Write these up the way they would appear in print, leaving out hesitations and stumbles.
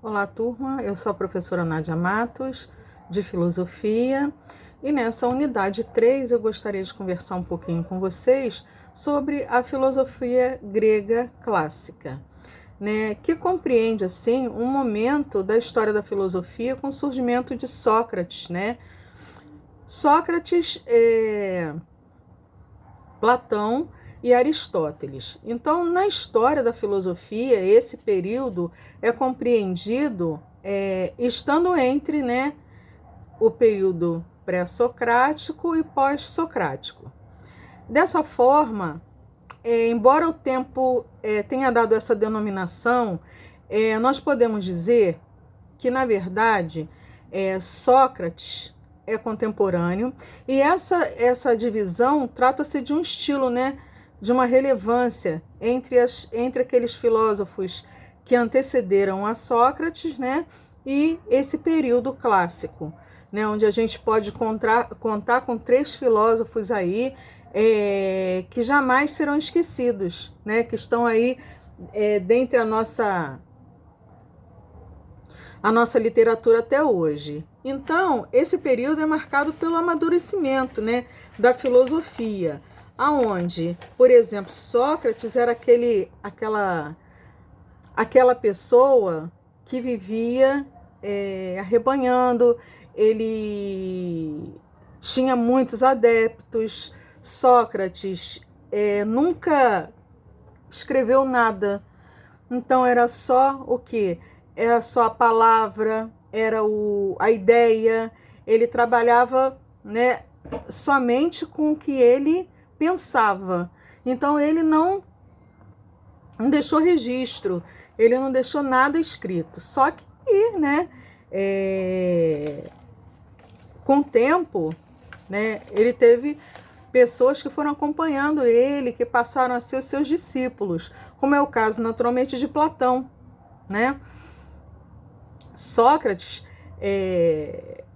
Olá, turma. Eu sou a professora Nádia Matos, de Filosofia, e nessa unidade 3 eu gostaria de conversar um pouquinho com vocês sobre a filosofia grega clássica, né, que compreende, assim, um momento da história da filosofia com o surgimento de Sócrates, né? Sócrates, Platão e Aristóteles. Então, na história da filosofia, esse período é compreendido estando entre, né, o período pré-socrático e pós-socrático. Dessa forma, embora o tempo tenha dado essa denominação, nós podemos dizer que, na verdade, Sócrates é contemporâneo, e essa divisão trata-se de um estilo, né, de uma relevância entre aqueles filósofos que antecederam a Sócrates, né, e esse período clássico, né, onde a gente pode contar com 3 filósofos aí que jamais serão esquecidos, né, que estão aí dentre a nossa literatura até hoje. Então, esse período é marcado pelo amadurecimento, né, da filosofia, aonde, por exemplo, Sócrates era aquela pessoa que vivia arrebanhando, ele tinha muitos adeptos. Sócrates nunca escreveu nada, então era só o quê? Era só a palavra, a ideia. Ele trabalhava, né, somente com o que ele pensava. Então ele não deixou registro, ele não deixou nada escrito. Só que, né, com o tempo, né, ele teve pessoas que foram acompanhando ele, que passaram a ser os seus discípulos, como é o caso, naturalmente, de Platão, né? Sócrates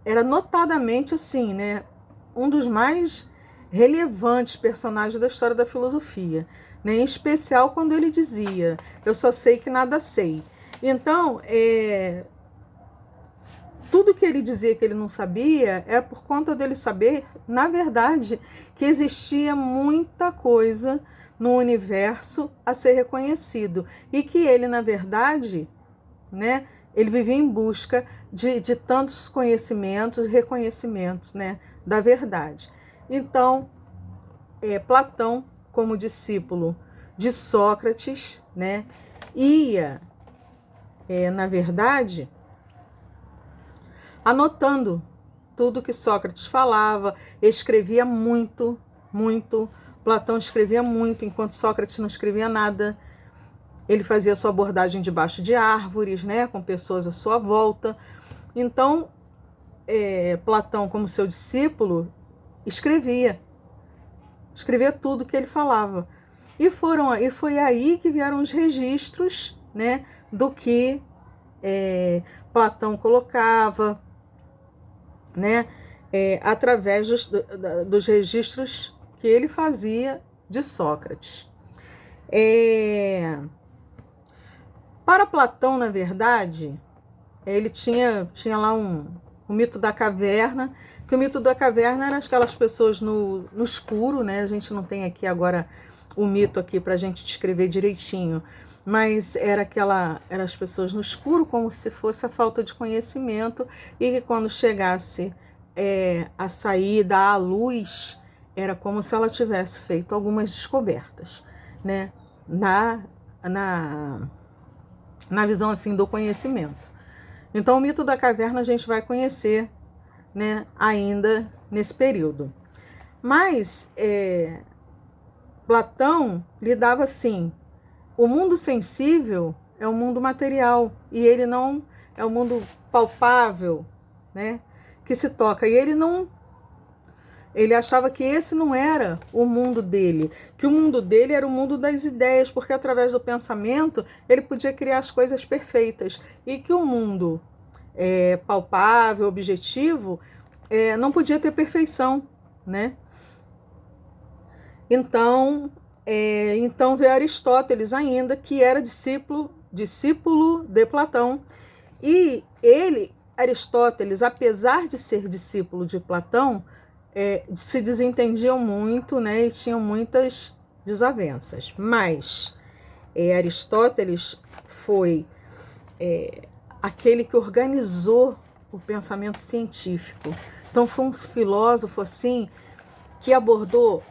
era notadamente, assim, né, um dos mais relevantes personagens da história da filosofia, né? Em especial quando ele dizia: eu só sei que nada sei. Então, tudo que ele dizia que ele não sabia é por conta dele saber, na verdade, que existia muita coisa no universo a ser reconhecido, e que ele, na verdade, né, ele vivia em busca de tantos conhecimentos, reconhecimentos, né, da verdade. Então, Platão, como discípulo de Sócrates, né, ia, na verdade, anotando tudo que Sócrates falava, escrevia muito, muito. Platão escrevia muito, enquanto Sócrates não escrevia nada. Ele fazia sua abordagem debaixo de árvores, né, com pessoas à sua volta. Então, Platão, como seu discípulo, escrevia tudo que ele falava. E foi aí que vieram os registros, né, do que Platão colocava, né, através dos registros que ele fazia de Sócrates. Para Platão, na verdade, ele tinha lá um mito da caverna, que o mito da caverna era aquelas pessoas no escuro, né? A gente não tem aqui agora o mito aqui para a gente descrever direitinho, mas eram as pessoas no escuro, como se fosse a falta de conhecimento, e que quando chegasse a saída à luz, era como se ela tivesse feito algumas descobertas, né? Na visão, assim, do conhecimento. Então, o mito da caverna a gente vai conhecer, né, ainda nesse período. Mas Platão lidava assim: o mundo sensível é o mundo material, e ele não é o mundo palpável, né, que se toca. E ele achava que esse não era o mundo dele, que o mundo dele era o mundo das ideias, porque através do pensamento ele podia criar as coisas perfeitas, e que o mundo palpável, objetivo, não podia ter perfeição, né? Então veio Aristóteles ainda, que era discípulo de Platão, E ele, Aristóteles, apesar de ser discípulo de Platão, se desentendiam muito, né, e tinham muitas desavenças. Mas Aristóteles foi aquele que organizou o pensamento científico. Então foi um filósofo assim que abordou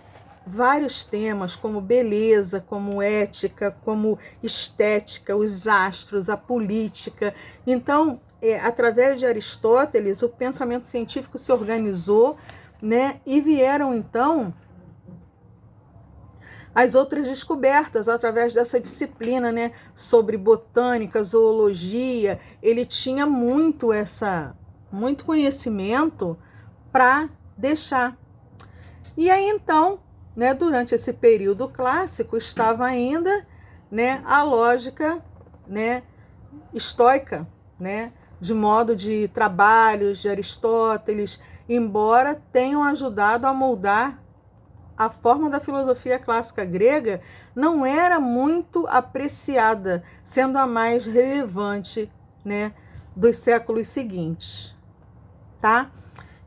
vários temas, como beleza, como ética, como estética, os astros, a política. Então, através de Aristóteles, o pensamento científico se organizou, né? E vieram, então, as outras descobertas através dessa disciplina, né? Sobre botânica, zoologia. Ele tinha muito conhecimento para deixar. E aí, então, né, durante esse período clássico, estava ainda, né, a lógica, né, estoica, né, de modo de trabalhos de Aristóteles, embora tenham ajudado a moldar a forma da filosofia clássica grega, não era muito apreciada, sendo a mais relevante, né, dos séculos seguintes, tá?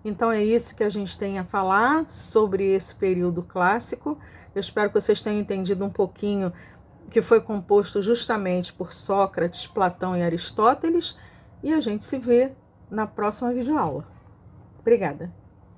Então é isso que a gente tem a falar sobre esse período clássico. Eu espero que vocês tenham entendido um pouquinho que foi composto justamente por Sócrates, Platão e Aristóteles. E a gente se vê na próxima videoaula. Obrigada.